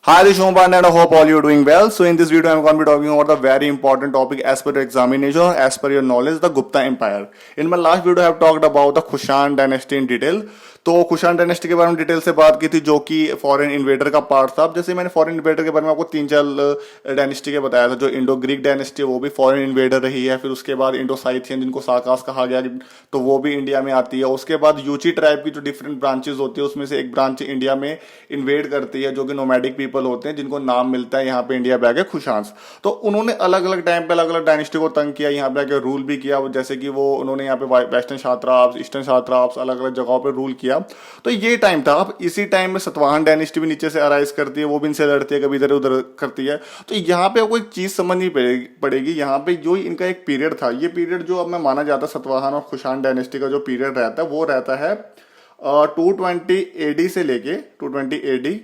Hi, this is Shompan and I hope all you are doing well. So in this video, I'm going to be talking about the very important topic as per your examination, as per your knowledge, the Gupta Empire. In my last video, I have talked about the Kushan dynasty in detail. तो Kushan dynasty के बारे में detail से बात की थी जो कि फॉरेन इन्वेडर का पार्ट था। अब जैसे मैंने फॉरेन इन्वेडर के बारे में आपको तीन चार डायनेस्टी के बताया था। जो इंडो ग्रीक डायनेस्टी है वो भी फॉरेन इन्वेडर रही है। फिर उसके बाद इंडो साइथियन जिनको साकास कहा गया तो वो भी इंडिया में आती है। उसके बाद यूची ट्राइब की जो डिफरेंट ब्रांचेस होती है उसमें से एक ब्रांच इंडिया में इन्वेड करती है जो कि नोमैडिक पीपल होते हैं जिनको नाम मिलता है यहाँ पे इंडिया पे आके खुशांस। तो उन्होंने अलग अलग टाइम पे अलग अलग डायनेस्टी को तंग किया, यहाँ पे आके रूल भी किया। जैसे कि वो उन्होंने यहाँ पे वेस्टर्न सात्राप्स, ईस्टर्न सात्राप्स अलग अलग जगहों पे रूल किया। तो ये टाइम था। अब इसी टाइम में सतवाहन डायनेस्टी भी नीचे से अराइज करती है, वो भी इनसे लड़ती है, कभी इधर उधर करती है। तो यहाँ पे आपको एक चीज समझनी पड़ेगी। यहाँ पे जो इनका एक पीरियड था, ये पीरियड जो अब मैं माना जाता है सतवाहन और खुशान डायनेस्टी का जो पीरियड रहता है वो रहता है 220 एडी से लेके 220 एडी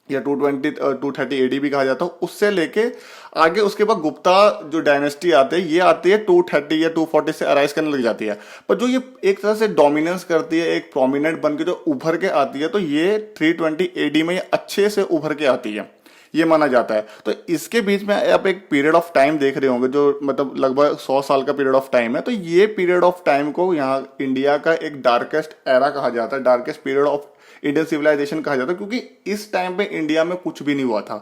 या 230 एडी भी कहा जाता है, उससे लेके आगे। उसके बाद गुप्ता जो डायनेस्टी आते हैं ये आती है 230 या 240 से अराइज करने लग जाती है। पर जो ये एक तरह से डोमिनेंस करती है, एक प्रोमिनेंट बन के जो उभर के आती है, तो ये 320 एडी में अच्छे से उभर के आती है, ये माना जाता है। तो इसके बीच में आप एक पीरियड ऑफ टाइम देख रहे होंगे जो मतलब लगभग 100 साल का पीरियड ऑफ टाइम है। तो ये पीरियड ऑफ टाइम को यहाँ इंडिया का एक डार्केस्ट एरा कहा जाता है, darkest period of Indian civilisation कहा जाता है। क्योंकि इस टाइम पे इंडिया में कुछ भी नहीं हुआ था,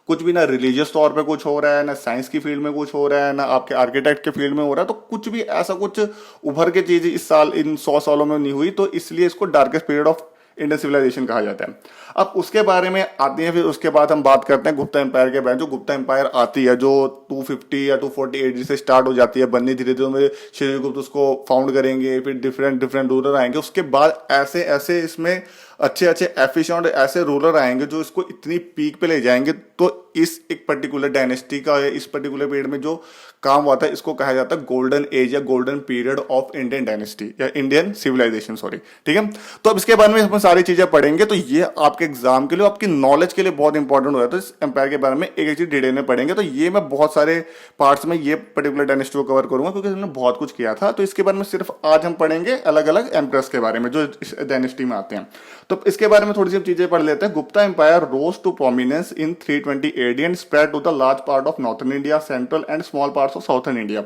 कुछ भी ना रिलीजियस तौर पे कुछ हो रहा है, ना साइंस की फील्ड में कुछ हो रहा है, ना आपके आर्किटेक्ट के फील्ड में हो रहा है। तो कुछ भी ऐसा कुछ उभर के चीज इस साल इन 100 सालों में नहीं हुई। तो इसलिए इसको darkest period of Indian civilisation कहा जाता है। अब उसके बारे में आती है, फिर उसके बाद हम बात करते हैं गुप्ता एम्पायर के बारे में। जो गुप्ता एम्पायर आती है जो 250 या 240 एडी से स्टार्ट हो जाती है बननी, धीरे धीरे श्रीगुप्त उसको फाउंड करेंगे, फिर डिफरेंट डिफरेंट रूलर आएंगे। उसके बाद ऐसे ऐसे इसमें अच्छे अच्छे एफिशिएंट ऐसे रूलर आएंगे जो इसको इतनी पीक पे ले जाएंगे। तो इस एक पर्टिकुलर डायनेस्टी का, इस पर्टिकुलर पीरियड में जो काम हुआ था इसको कहा जाता है गोल्डन एज या golden period of Indian dynasty या इंडियन सिविलाइजेशन, सॉरी। ठीक है, तो अब इसके बारे में हम सारी चीजें पढ़ेंगे। तो ये आपके एग्जाम के लिए, आपकी नॉलेज के लिए बहुत इंपॉर्टेंट हो जाता है। इस एम्पायर के बारे में एक एक चीज डिटेल में पढ़ेंगे। तो ये मैं बहुत सारे पार्ट्स में ये पर्टिकुलर डायनेस्टी को कवर करूंगा क्योंकि हमने बहुत कुछ किया था। तो इसके बारे में सिर्फ आज हम पढ़ेंगे अलग अलग एम्प्रेस के बारे में जो इस डायनेस्टी में आते हैं। तो इसके बारे में थोड़ी सी चीजें पढ़ लेते हैं। Gupta empire rose to prominence in 320 AD and spread to the large part of northern India, central and small parts of southern India.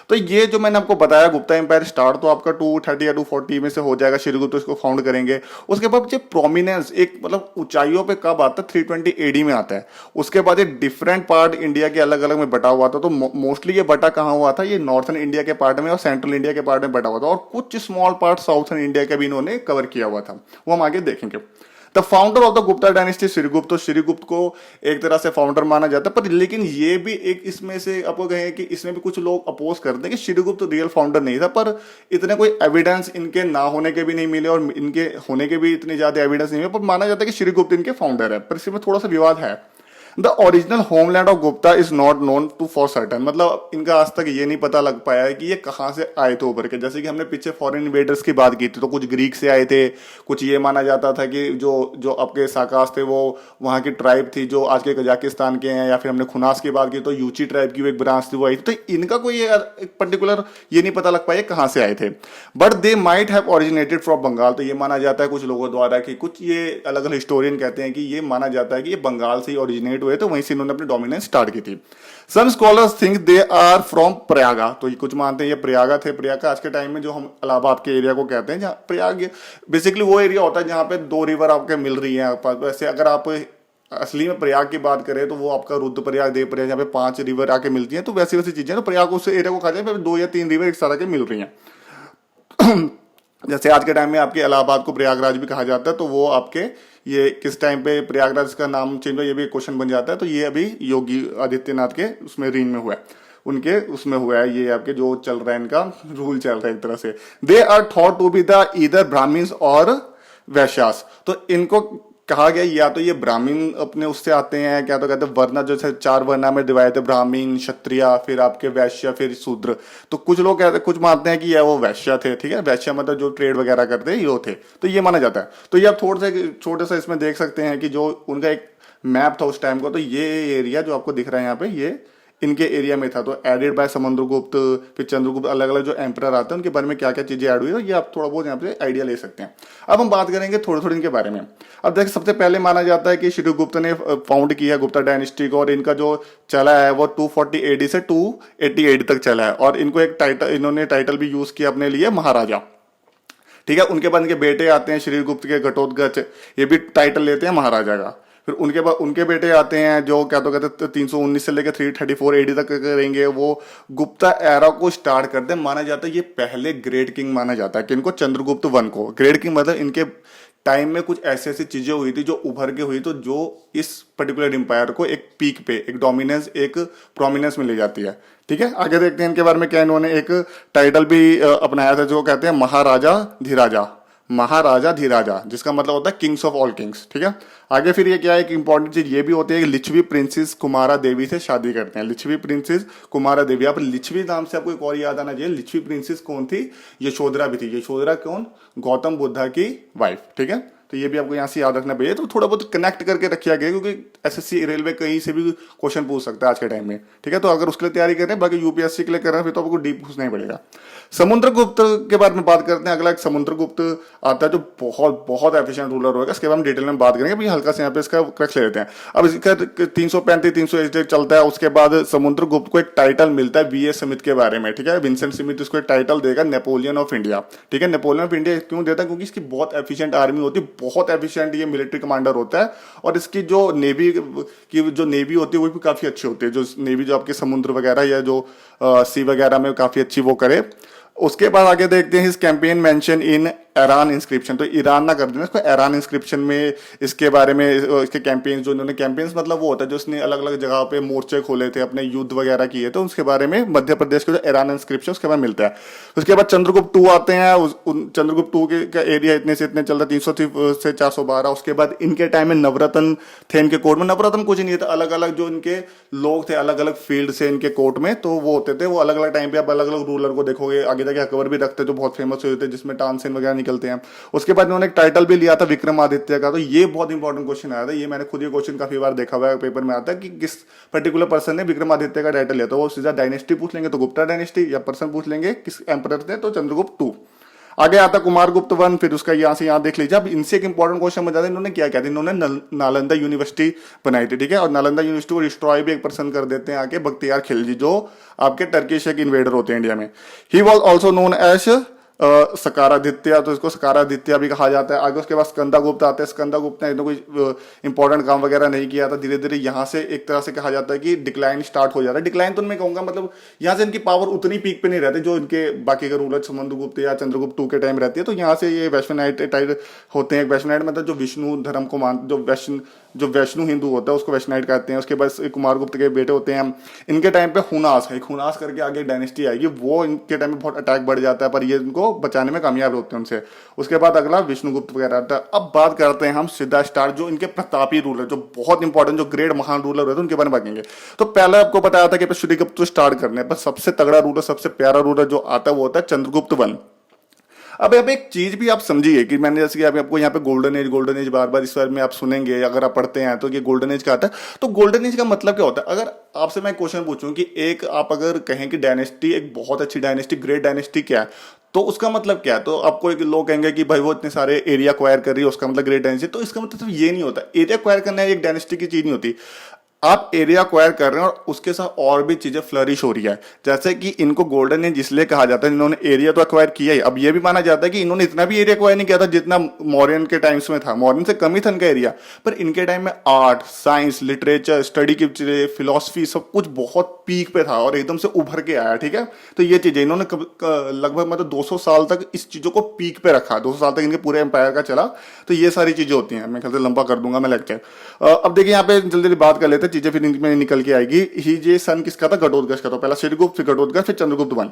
तो ये जो मैंने आपको बताया गुप्ता एम्पायर स्टार्ट तो आपका 230 या 240 में से हो जाएगा, श्रीगुप्त इसको फाउंड करेंगे। उसके बाद जो प्रोमिनेंस एक मतलब ऊंचाइयों पे कब आता है, 320 एडी में आता है। उसके बाद एक डिफरेंट पार्ट इंडिया के अलग अलग में बटा हुआ था। तो मोस्टली ये बटा कहाँ हुआ था, ये नॉर्थन इंडिया के पार्ट में और सेंट्रल इंडिया के पार्ट में बटा हुआ था, और कुछ स्मॉल पार्ट साउथर्न इंडिया के भी इन्होंने कवर किया हुआ था, वो हम आगे देखेंगे। The founder of the Gupta dynasty Srigupta, तो श्रीगुप्त को एक तरह से फाउंडर माना जाता है। पर लेकिन ये भी एक इसमें से आपको कहें कि इसमें भी कुछ लोग अपोज करते हैं कि श्रीगुप्त रियल फाउंडर नहीं था। पर इतने कोई एविडेंस इनके ना होने के भी नहीं मिले और इनके होने के भी इतने ज्यादा एविडेंस नहीं मिले, पर माना जाता है कि श्रीगुप्त इनके फाउंडर है। पर इसमें थोड़ा सा विवाद है। The original homeland of Gupta is not known to for certain, मतलब इनका आज तक ये नहीं पता लग पाया है कि ये कहाँ से आए थे उभर के। जैसे कि हमने पीछे फॉरेन इन्वेडर्स की बात की थी, तो कुछ ग्रीक से आए थे, कुछ ये माना जाता था कि जो जो आपके साकास थे वो वहाँ की ट्राइब थी जो आज के कजाकिस्तान के हैं, या फिर हमने खुनास की बात की तो यूची ट्राइब की वो एक ब्रांच थी वो आई थी। तो इनका कोई एक पर्टिकुलर ये नहीं पता लग पाया कहाँ से आए थे। But they might have originated from Bengal, तो ये माना जाता है कुछ लोगों द्वारा कि कुछ ये अलग अलग हिस्टोरियन कहते हैं कि ये माना जाता है कि ये बंगाल से ही ओरिजिनेट हुए, तो वहीं से इन्होंने डोमिनेंस स्टार्ट की थी। Some scholars think they are from Prayaga, तो ये कुछ मानते हैं ये प्रयागा थे। प्रयाग आज के टाइम में जो हम इलाहाबाद के एरिया को कहते हैं, जहाँ प्रयाग बेसिकली वो एरिया होता है जहाँ पे दो रिवर आपके मिल रही है। वैसे अगर आप असली में प्रयाग की बात करें तो वो आपका रुद्र प्रयाग, देव प्रयाग, जहाँ पे 5 रिवर आके मिलती हैं। तो वैसी वैसी चीजें, तो प्रयाग उस एरिया को कहा जाए 2 या 3 रिवर एक साथ आके मिल रही हैं। जैसे आज के टाइम में आपके इलाहाबाद को प्रयागराज भी कहा जाता है। तो वो आपके ये किस टाइम पे प्रयागराज का नाम चेंज हुआ, ये भी एक क्वेश्चन बन जाता है। तो ये अभी योगी आदित्यनाथ के उसमें रीन में हुआ है, उनके उसमें हुआ है। ये आपके जो चल रहा है इनका रूल चल रहा है एक तरह से। They are thought to be the either Brahmins और वैश्यास, तो इनको कहा गया या तो ये ब्राह्मण अपने उससे आते हैं, क्या तो कहते हैं वर्ण, जो 4 वर्णा में डिवाइड है, ब्राह्मण, क्षत्रिय, फिर आपके वैश्य, फिर शूद्र। तो कुछ लोग कहते, कुछ मानते हैं कि ये वो वैश्य थे। ठीक है, वैश्य मतलब जो ट्रेड वगैरह करते हैं ये थे, तो ये माना जाता है। तो ये आप थोड़ा सा छोटे सा इसमें देख सकते हैं कि जो उनका एक मैप था उस टाइम को, तो ये एरिया जो आपको दिख रहा है यहाँ पे, ये इनके एरिया में था, तो एडेड बाय समुद्रगुप्त, फिर चंद्रगुप्त, अलग अलग जो एम्परर आते हैं उनके बारे में क्या क्या चीजें ऐड हुई है, ये आप थोड़ा बहुत यहाँ पे आइडिया ले सकते हैं। अब हम बात करेंगे थोड़े थोड़े इनके बारे में। अब देखिए सबसे पहले माना जाता है कि श्रीगुप्त ने फाउंड किया गुप्ता डायनेस्टी को, और इनका जो चला है वो 240 एडी से 280 एडी तक चला है, और इनको एक टाइटल, इन्होंने टाइटल भी यूज किया अपने लिए, महाराजा। ठीक है, उनके बाद इनके बेटे आते हैं श्रीगुप्त के, घटोत्कच, ये भी टाइटल लेते हैं महाराजा का। फिर उनके बाद उनके बेटे आते हैं जो क्या तो कहते हैं 319 से लेकर 334 एडी तक करेंगे, वो गुप्ता एरा को स्टार्ट करते हैं। माना जाता है ये पहले ग्रेट किंग माना जाता है, कि इनको चंद्रगुप्त वन को ग्रेट किंग, मतलब इनके टाइम में कुछ ऐसी ऐसी चीजें हुई थी जो उभर के हुई, तो जो इस पर्टिकुलर एम्पायर को एक पीक पे, एक डोमिनेंस, एक प्रोमिनेंस में ले जाती है। ठीक है, आगे देखते हैं इनके बारे में क्या, इन्होंने एक टाइटल भी अपनाया था जो कहते हैं महाराजा धीराजा, महाराजा धीराजा, जिसका मतलब होता है किंग्स ऑफ ऑल किंग्स। ठीक है, आगे फिर ये क्या है, एक इंपॉर्टेंट चीज ये भी होती है कि लिच्छवी प्रिंसेस कुमारा देवी से शादी करते हैं। लिच्छवी प्रिंसेस कुमारा देवी, आप लिच्छवी नाम से आपको एक और याद आना चाहिए, लिच्छवी प्रिंसेस कौन थी, यशोधरा भी थी। यशोधरा कौन, गौतम बुद्धा की वाइफ। ठीक है, तो ये भी आपको यहाँ से याद रखना चाहिए, तो थोड़ा बहुत कनेक्ट करके रखिया गया, क्योंकि एसएससी रेलवे कहीं से भी क्वेश्चन पूछ सकता है आज के टाइम में। ठीक है, तो अगर उसके लिए तैयारी करें, बाकी यूपीएससी के लिए कर रहे हैं फिर तो आपको डीप घुसना ही पड़ेगा। समुद्रगुप्त के बारे में बात करते हैं। अगला एक समुद्रगुप्त आता है जो बहुत बहुत एफिशिएंट रूलर होगा, इसके बारे में डिटेल में बात करेंगे। अभी हल्का से यहाँ पे इसका क्रक्स ले लेते हैं। अब इसका 335-300 चलता है, उसके बाद समुद्रगुप्त को एक टाइटल मिलता है वी एस स्मिथ के बारे में। ठीक है, विंसेंट स्मिथ इसको एक टाइटल देगा, नेपोलियन ऑफ इंडिया। ठीक है, नेपोलियन ऑफ इंडिया क्यों देता है, क्योंकि इसकी बहुत एफिशिएंट आर्मी होती है, बहुत एफिशिएंट ये मिलिट्री कमांडर होता है, और इसकी जो नेवी होती है वो भी काफी अच्छी होती है, जो नेवी जो आपके समुद्र वगैरह या जो सी वगैरह में काफी अच्छी वो करे। उसके बाद आगे देखते हैं, his campaign mention in Iran inscription, तो ईरान ना कर देना इसको, ईरान इंस्क्रिप्शन में इसके बारे में, इसके कैंपेन्स जो इन्होंने, कैंपेन्स मतलब वो होता है जो इसने अलग अलग जगह पे मोर्चे खोले थे, अपने युद्ध वगैरह किए, तो उसके बारे में मध्य प्रदेश के जो ईरान इंस्क्रिप्शन उसके बाद मिलता है। उसके बाद चंद्रगुप्त टू आते हैं, चंद्रगुप्त टू का एरिया इतने से इतने चलता है, 300 से 412। उसके बाद इनके टाइम में नवरत्न थे इनके कोर्ट में। नवरत्न कुछ नहीं था, अलग अलग जो इनके लोग थे अलग अलग फील्ड से इनके कोर्ट में, तो वो होते थे, वो अलग अलग टाइम पे आप अलग अलग रूलर को देखोगे। आगे जाके अकबर भी रखते जो बहुत फेमस हुए थे, जिसमें तानसेन वगैरह निकलते हैं। उसके बाद इन्होंने एक टाइटल भी लिया था विक्रमादित्य का, तो ये बहुत इंपॉर्टेंट क्वेश्चन आया था, ये मैंने खुद ये क्वेश्चन काफी बार देखा हुआ है, पेपर में आता है कि किस पर्टिकुलर पर्सन ने विक्रमादित्य का टाइटल लिया, तो वो सीधा डायनेस्टी पूछ लेंगे तो गुप्ता डायनेस्टी, या पर्सन पूछ लेंगे किस एम्परर ने तो चंद्रगुप्त टू। आगे आता कुमारगुप्त वन, फिर उसका यहाँ से यहाँ देख लीजिए। अब इनसे एक इंपॉर्टेंट क्वेश्चन बता दें, इन्होंने क्या किया था, इन्होंने नालंदा यूनिवर्सिटी बनाई थी। ठीक है, और नालंदा यूनिवर्सिटी को डिस्ट्रॉय भी एक पर्सन कर देते हैं आके, बख्तियार खिलजी, जो आपके टर्किश एक इन्वेडर होते हैं इंडिया में। He was also known as Sakaraditya, तो इसको सकारादित्य भी कहा जाता है। आगे उसके बाद स्कंदागुप्त आते हैं। स्कंदागुप्त ने कोई इंपॉर्टेंट काम वगैरह नहीं किया था, धीरे धीरे यहाँ से एक तरह से कहा जाता है कि डिक्लाइन स्टार्ट हो जाता है। डिक्लाइन तो मैं कहूंगा मतलब यहाँ से इनकी पावर उतनी पीक पे नहीं रहती जो इनके बाकी के रूलर समुद्रगुप्त या चंद्रगुप्त टू के टाइम रहती है। तो यहाँ से ये वैश्वनाइट टाइप होते हैं। वैश्वनाइट मतलब जो विष्णु धर्म को मान, जो वैष्णु हिंदू होता है उसको वैश्वनाइट कहते हैं। उसके बाद कुमारगुप्त के बेटे होते हैं। इनके टाइम पे हुनास है, हुनास करके आगे डायनेस्टी आएगी, वो इनके टाइम में बहुत अटैक बढ़ जाता है, पर ये इनको बचाने में कामयाब होते हैं उनसे। उसके बाद अगला विष्णुगुप्त वगैरह आता है। अब बात करते हैं हम सीधा स्टार्ट जो इनके प्रतापी रूलर, जो बहुत इंपॉर्टेंट, जो ग्रेट महान रूलर होते हैं उनके बारे में बातेंगे। तो पहले आपको बताया था कि श्रीगुप्त तो स्टार्ट करने, पर सबसे तगड़ा रूलर, सबसे प्यारा रूलर जो आता है वो होता है चंद्रगुप्त वन। अब एक चीज भी आप समझिए कि मैंने जैसे कि आपको यहाँ पे गोल्डन एज बार बार इस बारे में आप सुनेंगे, अगर आप पढ़ते हैं तो ये गोल्डन एज का आता है। तो गोल्डन एज का मतलब क्या होता है? अगर आपसे मैं क्वेश्चन पूछूं कि एक आप अगर कहें कि डायनेस्टी एक बहुत अच्छी डायनेस्टी, ग्रेट डायनेस्टी क्या है, तो उसका मतलब क्या है? तो आपको एक लोग कहेंगे कि भाई वो इतने सारे एरिया क्वायर कर रही है, उसका मतलब ग्रेट डायनेस्टी। तो इसका मतलब ये नहीं होता। एरिया क्वायर करना एक डायनेस्टी की चीज नहीं होती। आप एरिया क्वायर कर रहे हैं और उसके साथ और भी चीजें फ्लरिश हो रही है। जैसे कि इनको गोल्डन एज इसलिए कहा जाता है, इन्होंने एरिया तो एक्वायर किया ही। अब ये भी माना जाता है कि इन्होंने इतना भी एरिया एक्वायर नहीं किया था जितना मौर्यन के टाइम्स में था। मौर्यन से कम ही था इनका एरिया, पर इनके टाइम में आर्ट, साइंस, लिटरेचर, स्टडी की चीजें, फिलोसफी, सब कुछ बहुत पीक पे था और एकदम से उभर के आया। ठीक है, तो ये चीजें इन्होंने लगभग मतलब 200 साल तक इस चीजों को पीक पे रखा। 200 साल तक इनके पूरे एम्पायर का चला। तो ये सारी चीजें होती हैं। मैं ख्याल से लंबा कर दूंगा मैं लेक्चर। अब देखिए यहाँ पे जल्दी जल्दी बात कर लेते हैं, चीजें फिर इनमें निकल के आएगी। ही जे सन किसका था? घटोत्कच का। तो पहला श्रीगुप्त, फिर घटोत्कच, फिर Chandragupta one.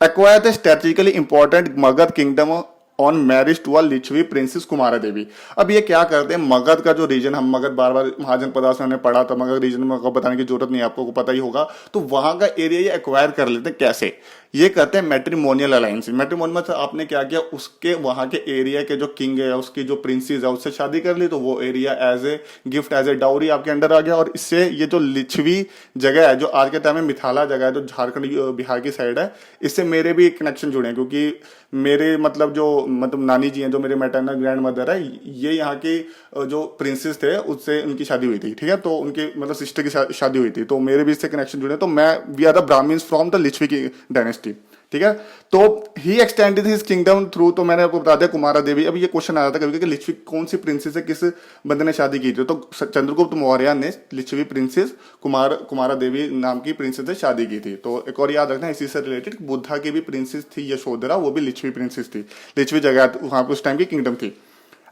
Acquire the strategically important Magadha kingdom on marriage to a Lichchhavi princess Kumara Devi. अब ये क्या करते हैं, मगध का जो रीजन, हम मगध बार बार महाजनपदास में हमने पढ़ा था, मगध रीजन में आपको बताने की जरूरत नहीं है, आपको पता ही होगा। तो वहां का एरिया ये एक्वायर कर लेते हैं कैसे, ये करते हैं मैट्रिमोनियल अलायंस। मैट्रिमोनियल मतलब आपने क्या किया, उसके वहां के एरिया के जो किंग है, उसकी जो प्रिंसेस है, उससे शादी कर ली, तो वो area as a gift, as a dowry आपके अंडर आ गया। और इससे ये जो लिच्छवी जगह है, जो आज के टाइम में मिथाला जगह है, जो झारखंड बिहार की साइड है, इससे मेरे भी कनेक्शन जुड़े हैं, क्योंकि मेरे मतलब जो मतलब नानी जी हैं, जो मेरे मैटरनल ग्रैंड मदर है, ये यहाँ की जो प्रिंसेस थे उससे उनकी शादी हुई थी, ठीक है। तो उनकी मतलब सिस्टर की शादी हुई थी, तो मेरे भी इससे कनेक्शन जुड़े। तो मैं, we are the Brahmans from the Licchavi की डायनेस्टी, ठीक है। तो he extended his kingdom through, तो मैंने आपको बता दिया कुमारा देवी। अब ये क्वेश्चन आया था कभी कि लिच्छवी कौन सी प्रिंसेस है, किस बंदे ने शादी की थी, तो चंद्रगुप्त मौर्य ने लिच्छवी प्रिंसेस कुमारा देवी नाम की प्रिंसेस से शादी की थी। तो एक और याद रखना इसी से रिलेटेड, बुद्धा की भी प्रिंसेस थी यशोधरा, वो भी लिच्छवी प्रिंसेस थी, लिच्छवी जगह वहां पर उस टाइम की किंगडम थी।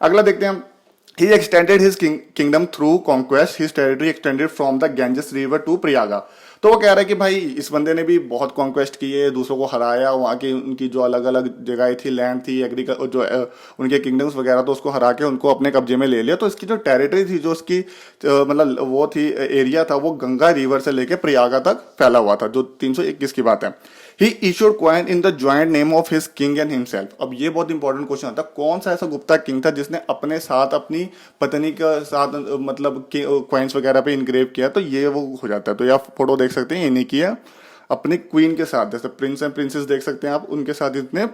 अगला देखते हैं हम, he extended his kingdom through conquest, his territory extended from the Ganges river to Prayaga। तो वो कह रहा है कि भाई इस बंदे ने भी बहुत कॉन्क्वेस्ट की है, दूसरों को हराया, वहाँ की उनकी जो अलग अलग जगह थी, लैंड थी, एग्रीकल्चर जो उनके किंगडम्स वगैरह, तो उसको हरा के उनको अपने कब्जे में ले लिया। तो इसकी जो टेरिटरी थी, जो उसकी मतलब वो थी एरिया था, वो गंगा रिवर से लेके प्रयागा तक फैला हुआ था, जो 321 की बात है। He issued coin in the joint name of his king and himself. अब ये बहुत इंपॉर्टेंट क्वेश्चन आता है, कौन सा ऐसा गुप्ता किंग था जिसने अपने साथ अपनी पत्नी के साथ मतलब कॉइन्स वगैरह पे इनग्रेव किया, तो ये वो हो जाता है। तो ये फोटो देख सकते हैं, इन्हीं की है, अपनी क्वीन के साथ, जैसे प्रिंस एंड प्रिंसेस देख सकते हैं आप, उनके साथ इतने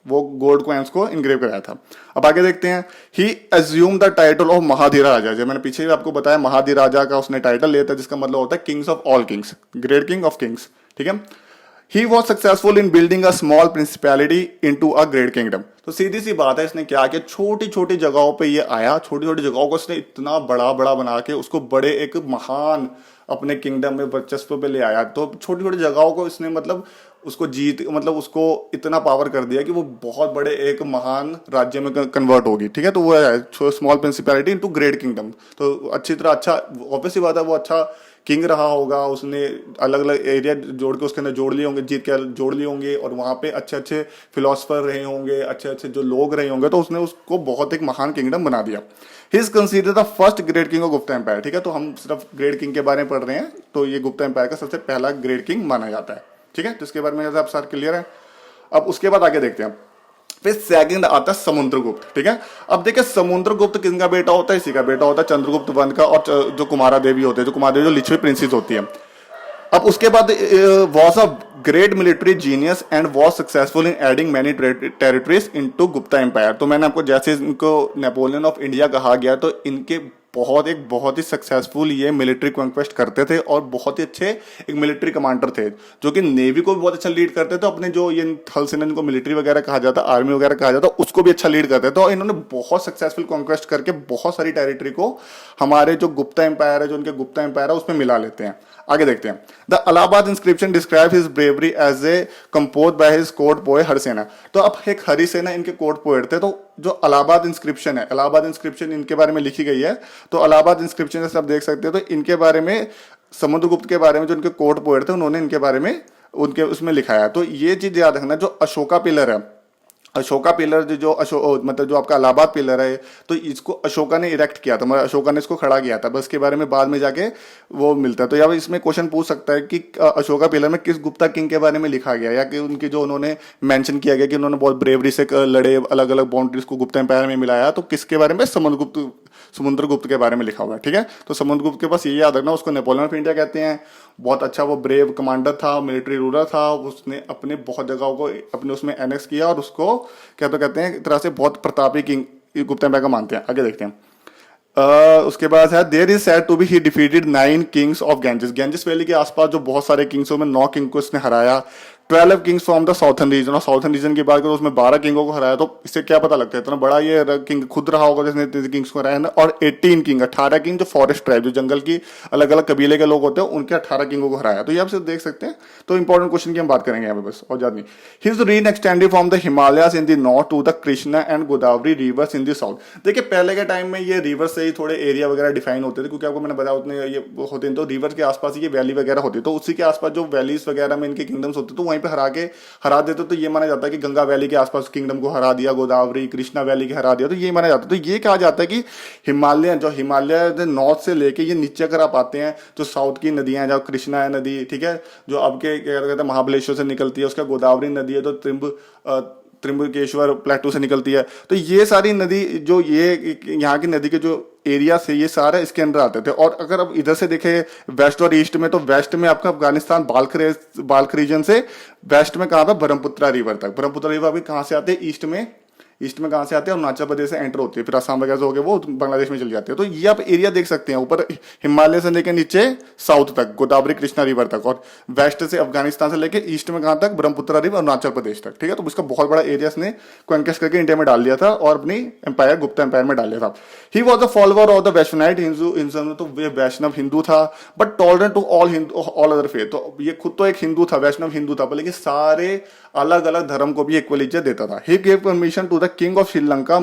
वो गोल्ड कॉइन्स को इनग्रेव कराया था। अब आगे देखते हैं, ही एज्यूम द टाइटल ऑफ महाधीरा राजा। जो मैंने पीछे भी आपको बताया, महाधीराजा का उसने टाइटल लिया था, जिसका मतलब होता है Kings of all Kings, great king of Kings, ठीक है। He was successful in building a small principality into a great kingdom. तो सीधी सी बात है, इसने क्या किया, छोटी छोटी जगहों पे ये आया, छोटी छोटी जगहों को इसने इतना बड़ा बड़ा बना के उसको बड़े एक महान अपने किंगडम में वर्चस्व पे ले आया। तो छोटी छोटी जगहों को इसने मतलब उसको जीत, मतलब उसको इतना पावर कर दिया कि वो बहुत बड़े एक महान राज्य में कन्वर्ट होगी, ठीक है। तो वो है small principality into great kingdom. तो अच्छी तरह, अच्छा ऑब्वियस सी बात है, वो अच्छा किंग रहा होगा, उसने अलग अलग एरिया जोड़ के उसके अंदर जोड़ लिए होंगे, जीत के जोड़ लिए होंगे, और वहाँ पे अच्छे अच्छे फिलोसफर रहे होंगे, अच्छे अच्छे जो लोग रहे होंगे, तो उसने उसको बहुत एक महान किंगडम बना दिया। He is consider the first great king of Gupta empire, ठीक है। तो हम सिर्फ ग्रेट किंग के बारे में पढ़ रहे हैं, तो ये गुप्ता एम्पायर का सबसे पहला ग्रेट किंग माना जाता है, ठीक है। तो इसके बारे में आप सारे क्लियर है। अब उसके बाद आगे देखते हैं, फिर सेकंड आता है समुद्रगुप्त, ठीक है। अब देखिए समुद्रगुप्त किसका बेटा होता है, इसी का बेटा होता है चंद्रगुप्त वन का, और जो कुमारा देवी होते हैं, जो कुमारा देवी जो लिच्छवी प्रिंसेस होती है। अब उसके बाद was a great military genius and was successful in adding many territories into Gupta empire. तो मैंने आपको जैसे इनको नेपोलियन ऑफ इंडिया कहा गया, तो इनके बहुत ही सक्सेसफुल ये मिलिट्री कॉन्क्वेस्ट करते थे, और बहुत ही अच्छे एक मिलिट्री कमांडर थे, जो कि नेवी को भी बहुत अच्छा लीड करते थे, अपने जो ये थल सेना जिनको मिलिट्री वगैरह कहा जाता, आर्मी वगैरह कहा जाता, उसको भी अच्छा लीड करते थे। तो इन्होंने बहुत सक्सेसफुल कॉन्क्वेस्ट करके बहुत सारी टेरिटरी को हमारे जो गुप्ता एम्पायर है, जो उनके गुप्ता एम्पायर है, उसमें मिला लेते हैं। आगे देखते हैं, the Allahabad inscription describe his bravery as a compose by his court poet Harisena. तो अब एक हरिसेना इनके कोर्ट पोएट थे। तो जो अलाहाबाद इंस्क्रिप्शन है, अलाहाबाद इंस्क्रिप्शन इनके बारे में लिखी गई है। तो अलाहाबाद इंस्क्रिप्शन जैसे आप देख सकते हो, तो इनके बारे में, समुद्रगुप्त के बारे में, जो इनके कोर्ट पोएट थे, उन्होंने इनके बारे में उनके उसमें लिखाया। तो ये चीज याद रखना, जो अशोका पिलर है, अशोका पिलर जो मतलब जो आपका इलाहाबाद पिलर है, तो इसको अशोका ने इरेक्ट किया था, मतलब अशोका ने इसको खड़ा किया था। बस के बारे में बाद में जाके वो मिलता है। तो यहाँ इसमें क्वेश्चन पूछ सकता है कि अशोका पिलर में किस गुप्ता किंग के बारे में लिखा गया, या कि उनकी जो उन्होंने मेंशन किया गया कि उन्होंने बहुत ब्रेवरी से लड़े, अलग अलग बाउंड्रीज को गुप्ता एम्पायर में मिलाया, तो किसके बारे में, समुद्रगुप्त के बारे में लिखा हुआ है, ठीक है। तो समुद्रगुप्त के पास ये याद रखना, उसको नेपोलियन ऑफ इंडिया कहते हैं। बहुत अच्छा वो ब्रेव कमांडर था, मिलिट्री रूलर था, उसने अपने बहुत जगहों को अपने उसमें एनेक्स किया, और उसको क्या तो कहते हैं एक तरह से बहुत प्रतापी किंग गुप्ता एम्पायर का मानते हैं। आगे देखते हैं, उसके बाद है, there is said to be he defeated 9 kings of Ganges valley के आसपास जो बहुत सारे किंग्स में 9 किंग को इसने हराया। 12 Kings from the southern reason, और साउथर्न रीजन की बात करें तो उसमें 12 किंगों को हराया। तो इससे क्या पता लगता है इतना बड़ा ये किंग खुद रहा होगा जिसने इतने किंग्स को हराया। और 18 किंग जो फॉरेस्ट ट्राइब, जो जंगल की अलग अलग कबीले के लोग होते हैं, उनके 18 किंगों को हराया। तो ये आप सिर्फ देख सकते हैं। तो इंपॉर्टेंट क्वेश्चन की हम बात करेंगे यहाँ पे, बस और ज्यादा नहीं। His reign extended from the Himalayas in the north to the Krishna and Godavari rivers in the south. देखिए पहले के टाइम में ये रिवर से ही थोड़े एरिया वगैरह डिफाइन होते थे, क्योंकि आपको मैंने बताया उतने ये होते हैं, तो रिवर के आसपास ये वैली वगैरह होती है, तो उसी के आसपास जो वैलीज वगैरह में इनके किंगडम्स होते, तो वहीं पे हरा देते तो ये माना जाता है कि गंगा वैली के आसपास किंगडम को हरा दिया, गोदावरी कृष्णा वैली के हरा दिया, तो ये माना जाता है। तो ये कहा जाता है कि हिमालय नॉर्थ से लेके ये नीचे अगर आप आते हैं तो साउथ की नदियां, जहाँ कृष्णा है नदी, ठीक है, जो आपके क्या कहते हैं महाबलेश्वर से निकलती है, उसका गोदावरी नदी है, तो त्रिम्बकेश्वर प्लेटू से निकलती है। तो ये सारी नदी जो ये यहाँ की नदी के जो एरिया से ये सारा इसके अंदर आते थे। और अगर आप इधर से देखें वेस्ट और ईस्ट में, तो वेस्ट में आपका अफगानिस्तान बाल्ख रीजन से वेस्ट में कहाँ पे ब्रह्मपुत्रा रिवर तक। ब्रह्मपुत्रा रिवर अभी कहाँ से आते हैं, ईस्ट में कहाँ से आते हैं, अरुणाचल प्रदेश से एंटर होती है, फिर असम वगैरह से हो गए वो बांग्लादेश में चल जाते हैं। तो ये आप एरिया देख सकते हैं, ऊपर हिमालय से लेकर नीचे साउथ तक गोदावरी कृष्णा रिवर तक, और वेस्ट से अफगानिस्तान से लेकर ईस्ट में कहाँ तक, ब्रह्मपुत्रा रिवर अरुणाचल प्रदेश तक, ठीक है। तो इसका बहुत बड़ा एरिया इसने कॉन्क्वेस्ट करके इंडिया में डाल दिया था और अपनी एम्पायर गुप्ता एम्पायर में डाल दिया था। He was the follower of the Vaishnavite Hindu, तो वे वैष्णव हिंदू था, but tolerant to all other faith. तो ये खुद तो एक हिंदू था, वैष्णव हिंदू था, लेकिन सारे अलग अलग धर्म को भी इक्वल इज्जत देता था। He gave permission to the king of Sri Lanka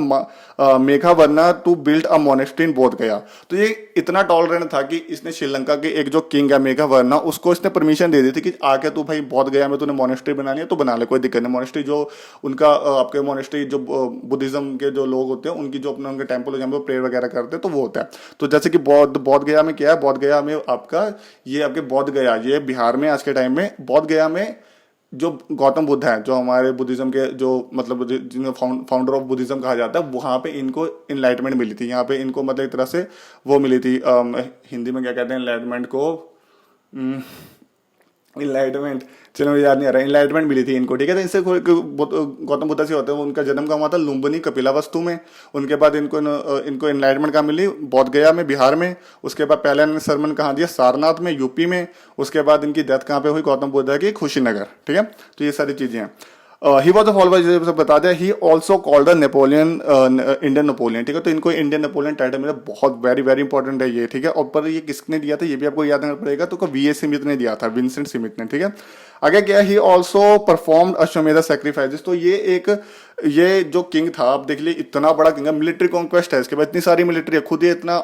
Meghavarna to build a monastery in Bodh Gaya. तो ये इतना टॉलरेंट था कि इसने श्रीलंका के एक जो किंग है मेघावर्ना, उसको इसने परमिशन दे दी थी कि आके तू भाई बोध गया में तूने मोनेस्ट्री बनानी है तो बना ले, कोई दिक्कत नहीं। मोनेस्ट्री जो उनका आपके मोनेस्ट्री जो बुद्धिज्म के जो लोग होते हैं उनकी जो अपने उनके टेम्पल जहाँ पे प्रेयर वगैरह करते हैं तो वो होता है। तो जैसे कि बोध गया में क्या है, बोध गया में आपका ये आपके बोध गया, ये बिहार में आज के टाइम में, बोध गया में जो गौतम बुद्ध है, जो हमारे बुद्धिज्म के जो मतलब जिनको फाउंडर ऑफ बुद्धिज्म कहा जाता है, वहाँ पे इनको इनलाइटमेंट मिली थी। यहाँ पे इनको मतलब एक तरह से वो मिली थी, हिंदी में क्या कहते हैं इनलाइटमेंट को, इनलाइटमेंट, चलो याद नहीं आ रहा, इनलाइटमेंट मिली थी इनको, ठीक है। तो इनसे गौतम बुद्ध से होते हैं, उनका जन्म कहाँ हुआ था, लुम्बिनी कपिलावस्तु में। उनके बाद इनको इनलाइटमेंट कहाँ मिली, बोध गया में बिहार में। उसके बाद पहले इन्होंने सरमन कहाँ दिया, सारनाथ में यूपी में। उसके बाद इनकी डेथ कहाँ पे हुई, गौतम बुद्ध की कुशीनगर, ठीक है। तो ये सारी चीजें हैं। ही वॉज अ फॉलोअर, जैसे बता दिया, he also called the Napoleon, Indian Napoleon, ठीक है। तो इनको इंडियन नेपोलियन टाइटल मिला, बहुत वेरी वेरी इंपॉर्टेंट है ये, ठीक है। और पर ये किसने दिया था ये भी आपको याद रखना पड़ेगा, तो वी.एस. स्मिथ ने दिया था, विंसेंट स्मिथ ने, ठीक है। आगे क्या, ही ऑल्सो परफॉर्म्ड अश्वमेध सैक्रिफाइसेस। तो ये जो किंग था, आप देख लीजिए इतना बड़ा किंग है, मिलिट्री कॉन्क्वेस्ट है इसके बाद, इतनी सारी मिलिट्री है, खुद ये इतना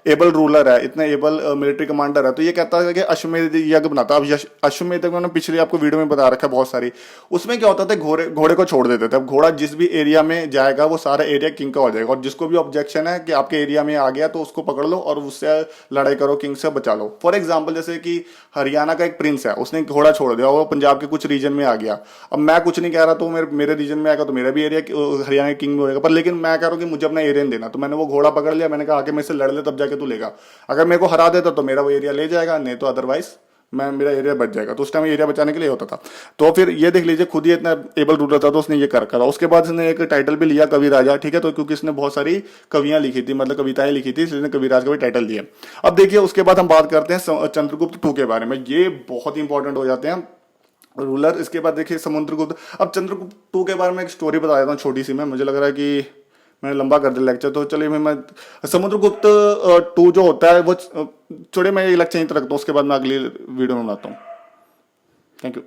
एबल रूलर है, इतना एबल मिलिट्री कमांडर है। तो ये कहता है कि अश्वमेध यज्ञ बनाता। अब अश्वमेध मैंने पिछले आपको वीडियो में बता रखा है बहुत सारी, उसमें क्या होता था, घोड़े को छोड़ देते थे। अब घोड़ा जिस भी एरिया में जाएगा वो सारा एरिया किंग का हो जाएगा, और जिसको भी ऑब्जेक्शन है कि आपके एरिया में आ गया तो उसको पकड़ लो और उससे लड़ाई करो, किंग से बचा लो। फॉर एग्जाम्पल जैसे कि हरियाणा का एक प्रिंस है, उसने घोड़ा छोड़ दिया, वो पंजाब के कुछ रीजन में आ गया। अब मैं कुछ नहीं कह रहा, तो मेरे रीजन में आएगा तो मेरा भी एरिया हरियाणा के किंग में होगा, पर लेकिन मैं कह रहा हूँ कि मुझे अपना एरिया देना। तो मैंने वो घोड़ा पकड़ लिया, मैंने कहा आके मेरे से लड़ ले, तब जाके तू लेगा। अगर मेरे को हरा देता तो मेरा वो एरिया ले जाएगा, नहीं तो अदरवाइज मेरा एरिया बच जाएगा। तो उस टाइम एरिया बचाने के लिए होता था। तो फिर ये देख लीजिए, खुद ही इतना एबल रूलर था तो उसने ये कर रखा था। उसके बाद इसने एक टाइटल भी लिया कवि राजा, ठीक है। तो क्योंकि इसने बहुत सारी कवियां लिखी थी, मतलब कविताएं लिखी थी, इसलिए कवि राज का भी टाइटल दिया। अब देखिए उसके बाद हम बात करते हैं चंद्रगुप्त II के बारे में। ये बहुत इंपॉर्टेंट हो जाते हैं रूलर। इसके बाद देखिए समुद्रगुप्त। अब चंद्रगुप्त II के बारे में एक स्टोरी बता देता हूँ छोटी सी। मैं मुझे लग रहा है कि मैंने लंबा कर दिया लेक्चर, तो चलिए मैं समुद्रगुप्त II जो होता है वो, छोड़े मैं ये लेक्चर यहीं तक रखता हूँ, उसके बाद मैं अगली वीडियो में बनाता हूँ। Thank you.